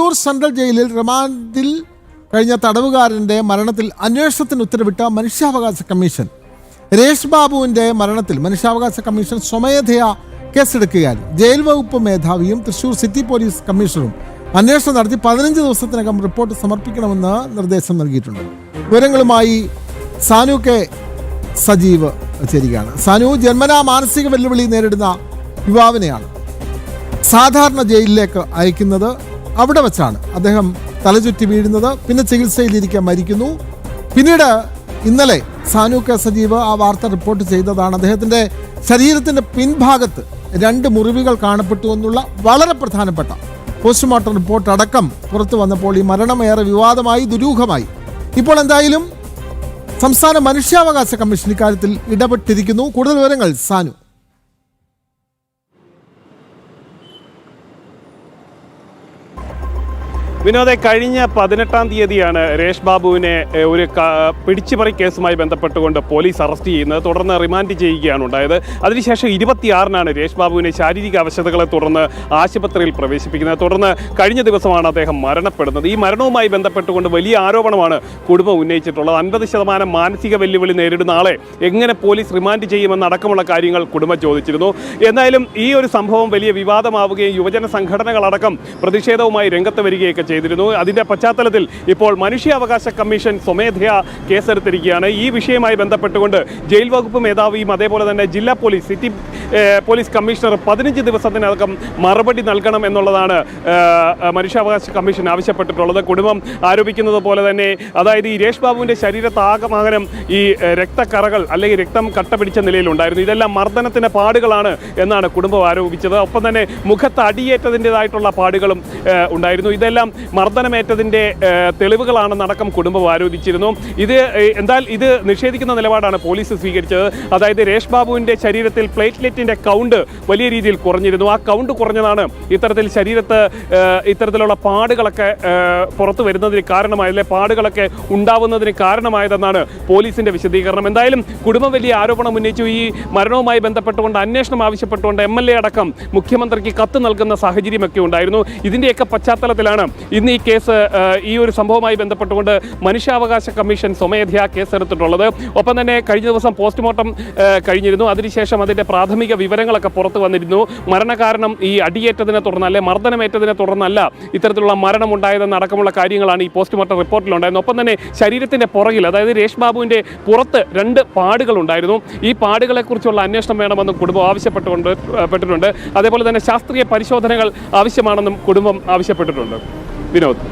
Thrissur central ജയിലിൽ റിമാൻഡിൽ കഴിഞ്ഞ തടവുകാരൻ്റെ മരണത്തിൽ അന്വേഷണത്തിന് ഉത്തരവിട്ട മനുഷ്യാവകാശ കമ്മീഷൻ രേഷ് ബാബുവിൻ്റെ മരണത്തിൽ മനുഷ്യാവകാശ കമ്മീഷൻ സ്വമേധയാ കേസെടുക്കുകയാണ്. ജയിൽ വകുപ്പ് മേധാവിയും തൃശൂർ സിറ്റി പോലീസ് കമ്മീഷണറും അന്വേഷണം നടത്തി 15 ദിവസത്തിനകം റിപ്പോർട്ട് സമർപ്പിക്കണമെന്ന് നിർദ്ദേശം നൽകിയിട്ടുണ്ട്. വിവരങ്ങളുമായി സാനു കെ സജീവ് ചേരുകയാണ്. സാനു, ജന്മനാ മാനസിക വെല്ലുവിളി നേരിടുന്ന യുവാവിനെയാണ് സാധാരണ ജയിലിലേക്ക് അയക്കുന്നത്. അവിടെ വെച്ചാണ് അദ്ദേഹം തലചുറ്റി വീഴുന്നത്. പിന്നെ ചികിത്സയിലിരിക്കാൻ മരിക്കുന്നു. പിന്നീട് ഇന്നലെ സാനു കെ സജീവ് ആ വാർത്ത റിപ്പോർട്ട് ചെയ്തതാണ്. അദ്ദേഹത്തിൻ്റെ ശരീരത്തിൻ്റെ പിൻഭാഗത്ത് 2 മുറിവുകൾ കാണപ്പെട്ടു എന്നുള്ള വളരെ പ്രധാനപ്പെട്ട പോസ്റ്റ്മോർട്ടം റിപ്പോർട്ട് അടക്കം പുറത്തു വന്നപ്പോൾ ഈ മരണം ഏറെ വിവാദമായി, ദുരൂഹമായി. ഇപ്പോൾ എന്തായാലും സംസ്ഥാന മനുഷ്യാവകാശ കമ്മീഷൻ ഇക്കാര്യത്തിൽ ഇടപെട്ടിരിക്കുന്നു. കൂടുതൽ വിവരങ്ങൾ സാനു. വിനോദെ, കഴിഞ്ഞ 18-ാം തീയതിയാണ് രേഷ് ബാബുവിനെ ഒരു പിടിച്ചുപറി കേസുമായി ബന്ധപ്പെട്ടുകൊണ്ട് പോലീസ് അറസ്റ്റ് ചെയ്യുന്നത്. തുടർന്ന് റിമാൻഡ് ചെയ്യുകയാണ് ഉണ്ടായത്. അതിനുശേഷം 26-നാണ് രേഷ് ബാബുവിനെ ശാരീരിക അവശതകളെ തുടർന്ന് ആശുപത്രിയിൽ പ്രവേശിപ്പിക്കുന്നത്. തുടർന്ന് കഴിഞ്ഞ ദിവസമാണ് അദ്ദേഹം മരണപ്പെടുന്നത്. ഈ മരണവുമായി ബന്ധപ്പെട്ടുകൊണ്ട് വലിയ ആരോപണമാണ് കുടുംബം ഉന്നയിച്ചിട്ടുള്ളത്. 50% മാനസിക വെല്ലുവിളി നേരിടുന്ന ആളെ എങ്ങനെ പോലീസ് റിമാൻഡ് ചെയ്യുമെന്നടക്കമുള്ള കാര്യങ്ങൾ കുടുംബം ചോദിച്ചിരുന്നു. എന്തായാലും ഈ ഒരു സംഭവം വലിയ വിവാദമാവുകയും യുവജന സംഘടനകളടക്കം പ്രതിഷേധവുമായി രംഗത്ത് വരികയൊക്കെ ചെയ്തിരുന്നു. അതിൻ്റെ പശ്ചാത്തലത്തിൽ ഇപ്പോൾ മനുഷ്യാവകാശ കമ്മീഷൻ സ്വമേധയാ കേസെടുത്തിരിക്കുകയാണ്. ഈ വിഷയവുമായി ബന്ധപ്പെട്ടുകൊണ്ട് ജയിൽ വകുപ്പ് മേധാവിയും അതേപോലെ തന്നെ ജില്ലാ പോലീസ് സിറ്റി പോലീസ് കമ്മീഷണർ 15 ദിവസത്തിനകം മറുപടി നൽകണം എന്നുള്ളതാണ് മനുഷ്യാവകാശ കമ്മീഷൻ ആവശ്യപ്പെട്ടിട്ടുള്ളത്. കുടുംബം ആരോപിക്കുന്നത് പോലെ തന്നെ, അതായത് ഈ രേഷ് ബാബുവിൻ്റെ ശരീരത്താകമാനം ഈ രക്തക്കറകൾ അല്ലെങ്കിൽ രക്തം കട്ട പിടിച്ച നിലയിലുണ്ടായിരുന്നു. ഇതെല്ലാം മർദ്ദനത്തിൻ്റെ പാടുകളാണ് എന്നാണ് കുടുംബം ആരോപിച്ചത്. ഒപ്പം തന്നെ മുഖത്ത് അടിയേറ്റതിൻ്റെതായിട്ടുള്ള പാടുകളും ഉണ്ടായിരുന്നു. ഇതെല്ലാം മർദ്ദനമേറ്റതിൻ്റെ തെളിവുകളാണെന്നടക്കം കുടുംബം ആരോപിച്ചിരുന്നു. ഇത് നിഷേധിക്കുന്ന നിലപാടാണ് പോലീസ് സ്വീകരിച്ചത്. അതായത് രേഷ് ബാബുവിൻ്റെ ശരീരത്തിൽ പ്ലേറ്റ്ലെറ്റിൻ്റെ കൗണ്ട് വലിയ രീതിയിൽ കുറഞ്ഞിരുന്നു. ആ കൗണ്ട് കുറഞ്ഞതാണ് ഇത്തരത്തിലുള്ള പാടുകളൊക്കെ പുറത്തു വരുന്നതിന് കാരണമായതല്ലേ, പാടുകളൊക്കെ ഉണ്ടാവുന്നതിന് കാരണമായതെന്നാണ് പോലീസിൻ്റെ വിശദീകരണം. എന്തായാലും കുടുംബം വലിയ ആരോപണം ഉന്നയിച്ചു. ഈ മരണവുമായി ബന്ധപ്പെട്ടുകൊണ്ട് അന്വേഷണം ആവശ്യപ്പെട്ടുകൊണ്ട് MLA അടക്കം മുഖ്യമന്ത്രിക്ക് കത്ത് നൽകുന്ന സാഹചര്യമൊക്കെ ഉണ്ടായിരുന്നു. ഇതിൻ്റെയൊക്കെ പശ്ചാത്തലത്തിലാണ് ഇന്ന് ഈ കേസ്, ഈ ഒരു സംഭവവുമായി ബന്ധപ്പെട്ടുകൊണ്ട് മനുഷ്യാവകാശ കമ്മീഷൻ സ്വമേധയാ കേസെടുത്തിട്ടുള്ളത്. ഒപ്പം തന്നെ കഴിഞ്ഞ ദിവസം പോസ്റ്റ്മോർട്ടം കഴിഞ്ഞിരുന്നു. അതിനുശേഷം അതിൻ്റെ പ്രാഥമിക വിവരങ്ങളൊക്കെ പുറത്തു വന്നിരുന്നു. മരണകാരണം ഈ അടിയേറ്റതിനെ തുടർന്നല്ല, മർദ്ദനമേറ്റതിനെ തുടർന്നല്ല ഇത്തരത്തിലുള്ള മരണമുണ്ടായതെന്നടക്കമുള്ള കാര്യങ്ങളാണ് ഈ പോസ്റ്റ്മോർട്ടം റിപ്പോർട്ടിലുണ്ടായിരുന്നത്. ഒപ്പം തന്നെ ശരീരത്തിൻ്റെ പുറകിൽ, അതായത് രേഷ് ബാബുവിൻ്റെ പുറത്ത് 2 പാടുകളുണ്ടായിരുന്നു. ഈ പാടുകളെക്കുറിച്ചുള്ള അന്വേഷണം വേണമെന്നും കുടുംബം ആവശ്യപ്പെട്ടിട്ടുണ്ട്. അതേപോലെ തന്നെ ശാസ്ത്രീയ പരിശോധനകൾ ആവശ്യമാണെന്നും കുടുംബം ആവശ്യപ്പെട്ടിട്ടുണ്ട്. വിനോദ്.